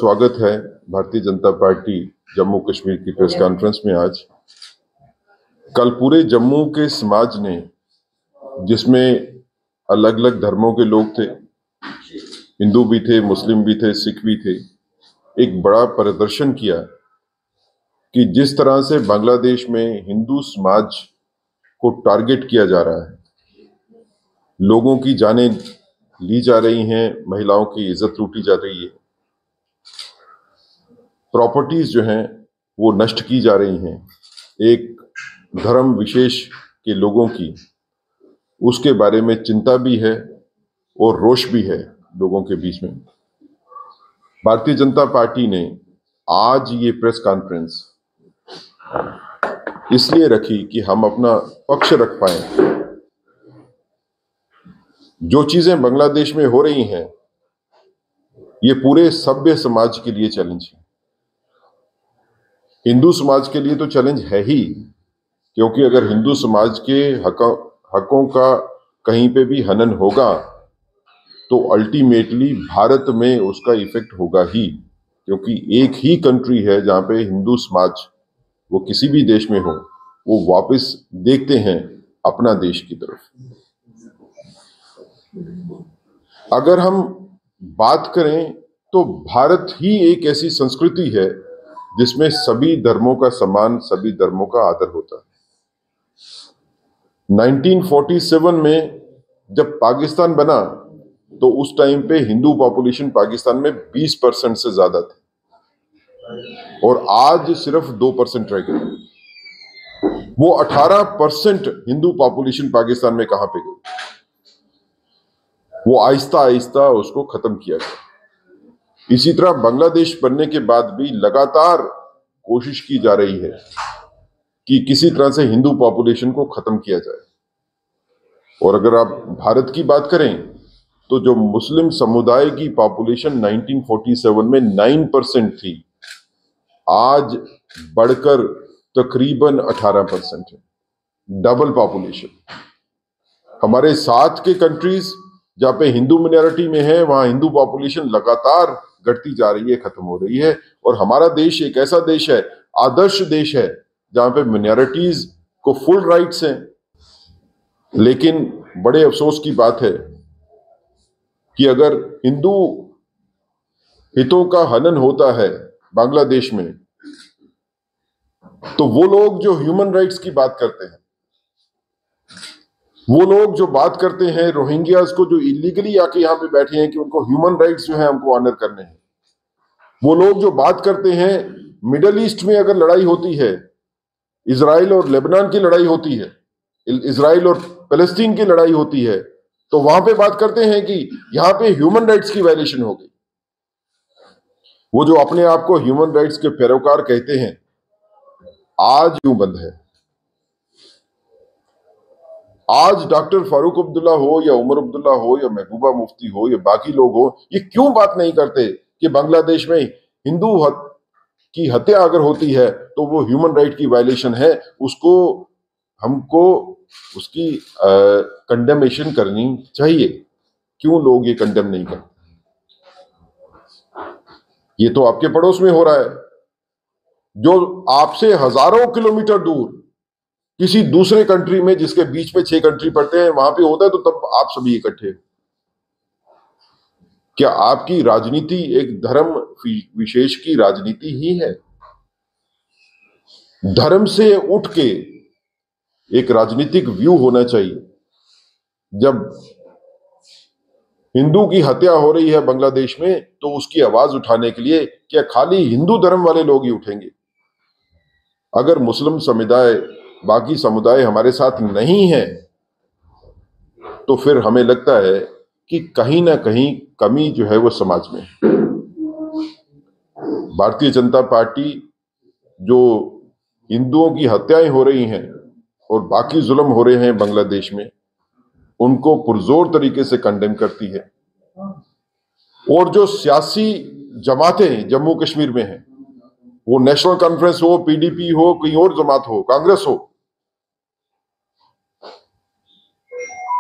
स्वागत है भारतीय जनता पार्टी जम्मू कश्मीर की प्रेस कॉन्फ्रेंस में आज। कल पूरे जम्मू के समाज ने, जिसमें अलग अलग धर्मों के लोग थे, हिंदू भी थे, मुस्लिम भी थे, सिख भी थे, एक बड़ा प्रदर्शन किया कि जिस तरह से बांग्लादेश में हिंदू समाज को टारगेट किया जा रहा है, लोगों की जानें ली जा रही हैं, महिलाओं की इज्जत लूटी जा रही है, प्रॉपर्टीज जो हैं वो नष्ट की जा रही हैं, एक धर्म विशेष के लोगों की, उसके बारे में चिंता भी है और रोष भी है लोगों के बीच में। भारतीय जनता पार्टी ने आज ये प्रेस कॉन्फ्रेंस इसलिए रखी कि हम अपना पक्ष रख पाए। जो चीजें बांग्लादेश में हो रही हैं, ये पूरे सभ्य समाज के लिए चैलेंज है। हिंदू समाज के लिए तो चैलेंज है ही, क्योंकि अगर हिंदू समाज के हकों का कहीं पे भी हनन होगा तो अल्टीमेटली भारत में उसका इफेक्ट होगा ही, क्योंकि एक ही कंट्री है जहां पे हिंदू समाज, वो किसी भी देश में हो, वो वापस देखते हैं अपना देश की तरफ। अगर हम बात करें तो भारत ही एक ऐसी संस्कृति है जिसमें सभी धर्मों का सम्मान, सभी धर्मों का आदर होता है। 1947 में जब पाकिस्तान बना तो उस टाइम पे हिंदू पॉपुलेशन पाकिस्तान में 20% से ज्यादा थी और आज सिर्फ 2% रह गई। वो 18% हिंदू पॉपुलेशन पाकिस्तान में कहां पे गई? वो आहिस्ता आहिस्ता उसको खत्म किया गया। इसी तरह बांग्लादेश बनने के बाद भी लगातार कोशिश की जा रही है कि किसी तरह से हिंदू पॉपुलेशन को खत्म किया जाए। और अगर आप भारत की बात करें तो जो मुस्लिम समुदाय की पॉपुलेशन 1947 में 9% थी, आज बढ़कर तकरीबन 18% है, डबल पॉपुलेशन। हमारे साथ के कंट्रीज जहां पे हिंदू मिनॉरिटी में है, वहां हिंदू पॉपुलेशन लगातार घटती जा रही है, खत्म हो रही है। और हमारा देश एक ऐसा देश है, आदर्श देश है, जहां पे मिनॉरिटीज को फुल राइट्स हैं। लेकिन बड़े अफसोस की बात है कि अगर हिंदू हितों का हनन होता है बांग्लादेश में, तो वो लोग जो ह्यूमन राइट्स की बात करते हैं, वो लोग जो बात करते हैं रोहिंग्यास को, जो इलीगली आके यहाँ पे बैठे हैं कि उनको ह्यूमन राइट्स जो है हमको ऑनर करने हैं, वो लोग जो बात करते हैं मिडल ईस्ट में अगर लड़ाई होती है, इजराइल और लेबनान की लड़ाई होती है, इजराइल और फलस्तीन की लड़ाई होती है, तो वहां पे बात करते हैं कि यहां पे ह्यूमन राइट्स की वायलेशन हो गई। वो जो अपने आप को ह्यूमन राइट्स के पैरोकार कहते हैं, आज क्यों बंद है? आज डॉक्टर फारूक अब्दुल्ला हो या उमर अब्दुल्ला हो या महबूबा मुफ्ती हो या बाकी लोग हो, ये क्यों बात नहीं करते कि बांग्लादेश में हिंदू की हत्या अगर होती है तो वो ह्यूमन राइट की वायलेशन है, उसको हमको उसकी कंडेमेशन करनी चाहिए। क्यों लोग ये कंडेम नहीं करते? ये तो आपके पड़ोस में हो रहा है, जो आपसे हजारों किलोमीटर दूर किसी दूसरे कंट्री में, जिसके बीच में 6 कंट्री पड़ते हैं, वहां पे होता है, तो तब आप सभी इकट्ठे। क्या आपकी राजनीति एक धर्म विशेष की राजनीति ही है? धर्म से उठ के एक राजनीतिक व्यू होना चाहिए। जब हिंदू की हत्या हो रही है बांग्लादेश में, तो उसकी आवाज उठाने के लिए क्या खाली हिंदू धर्म वाले लोग ही उठेंगे? अगर मुस्लिम समुदाय, बाकी समुदाय हमारे साथ नहीं है, तो फिर हमें लगता है कि कहीं ना कहीं कमी जो है वो समाज में है। भारतीय जनता पार्टी जो हिंदुओं की हत्याएं हो रही हैं और बाकी जुल्म हो रहे हैं बांग्लादेश में, उनको पुरजोर तरीके से कंडेम करती है। और जो सियासी जमातें जम्मू कश्मीर में हैं, वो नेशनल कॉन्फ्रेंस हो, पीडीपी हो, कहीं और जमात हो, कांग्रेस हो,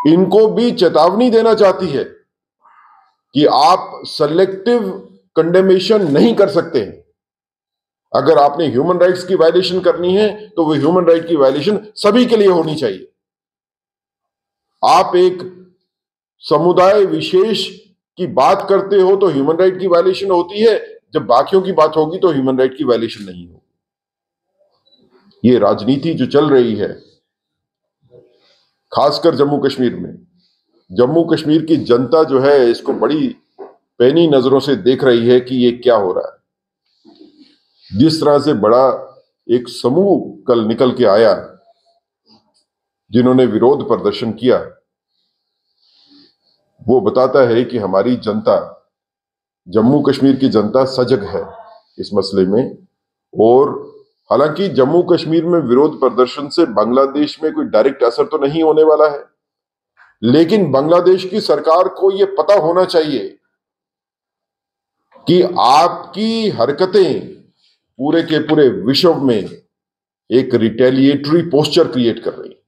इनको भी चेतावनी देना चाहती है कि आप सेलेक्टिव कंडेमेशन नहीं कर सकते हैं। अगर आपने ह्यूमन राइट्स की वायलेशन करनी है तो वो ह्यूमन राइट की वायलेशन सभी के लिए होनी चाहिए। आप एक समुदाय विशेष की बात करते हो तो ह्यूमन राइट की वायलेशन होती है, जब बाकियों की बात होगी तो ह्यूमन राइट की वायलेशन नहीं होगी। ये राजनीति जो चल रही है खासकर जम्मू कश्मीर में, जम्मू कश्मीर की जनता जो है इसको बड़ी पैनी नजरों से देख रही है कि ये क्या हो रहा है। जिस तरह से बड़ा एक समूह कल निकल के आया जिन्होंने विरोध प्रदर्शन किया, वो बताता है कि हमारी जनता, जम्मू कश्मीर की जनता सजग है इस मसले में। और हालांकि जम्मू कश्मीर में विरोध प्रदर्शन से बांग्लादेश में कोई डायरेक्ट असर तो नहीं होने वाला है, लेकिन बांग्लादेश की सरकार को यह पता होना चाहिए कि आपकी हरकतें पूरे के पूरे विश्व में एक रिटेलिएटरी पोस्चर क्रिएट कर रही है।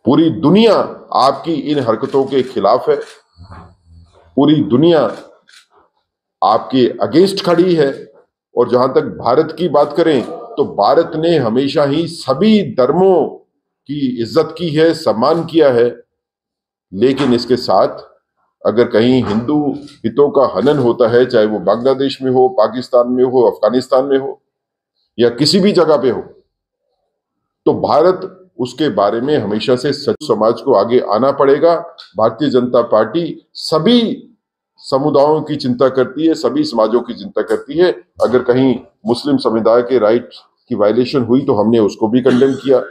पूरी दुनिया आपकी इन हरकतों के खिलाफ है, पूरी दुनिया आपके अगेंस्ट खड़ी है। और जहां तक भारत की बात करें तो भारत ने हमेशा ही सभी धर्मों की इज्जत की है, सम्मान किया है, लेकिन इसके साथ अगर कहीं हिंदू हितों का हनन होता है, चाहे वो बांग्लादेश में हो, पाकिस्तान में हो, अफगानिस्तान में हो या किसी भी जगह पे हो, तो भारत उसके बारे में हमेशा से सच समाज को आगे आना पड़ेगा। भारतीय जनता पार्टी सभी समुदायों की चिंता करती है, सभी समाजों की चिंता करती है। अगर कहीं मुस्लिम समुदाय के राइट की वायलेशन हुई तो हमने उसको भी कंडेम किया,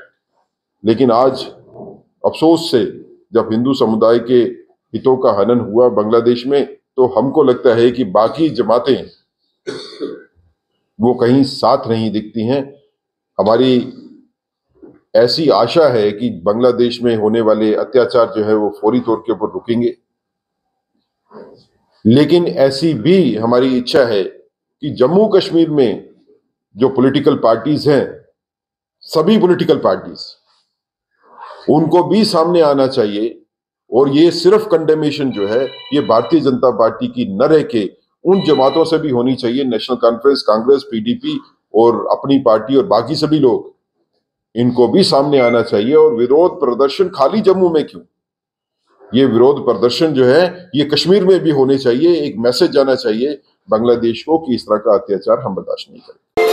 लेकिन आज अफसोस से जब हिंदू समुदाय के हितों का हनन हुआ बांग्लादेश में, तो हमको लगता है कि बाकी जमातें वो कहीं साथ नहीं दिखती हैं। हमारी ऐसी आशा है कि बांग्लादेश में होने वाले अत्याचार जो है वो फौरी तौर के ऊपर रुकेंगे, लेकिन ऐसी भी हमारी इच्छा है कि जम्मू कश्मीर में जो पॉलिटिकल पार्टीज हैं, सभी पॉलिटिकल पार्टीज, उनको भी सामने आना चाहिए। और ये सिर्फ कंडेमेशन जो है ये भारतीय जनता पार्टी की न रह के उन जमातों से भी होनी चाहिए, नेशनल कॉन्फ्रेंस, कांग्रेस, पीडीपी और अपनी पार्टी और बाकी सभी लोग, इनको भी सामने आना चाहिए। और विरोध प्रदर्शन खाली जम्मू में क्यों, ये विरोध प्रदर्शन जो है ये कश्मीर में भी होने चाहिए। एक मैसेज जाना चाहिए बांग्लादेश को कि इस तरह का अत्याचार हम बर्दाश्त नहीं करें।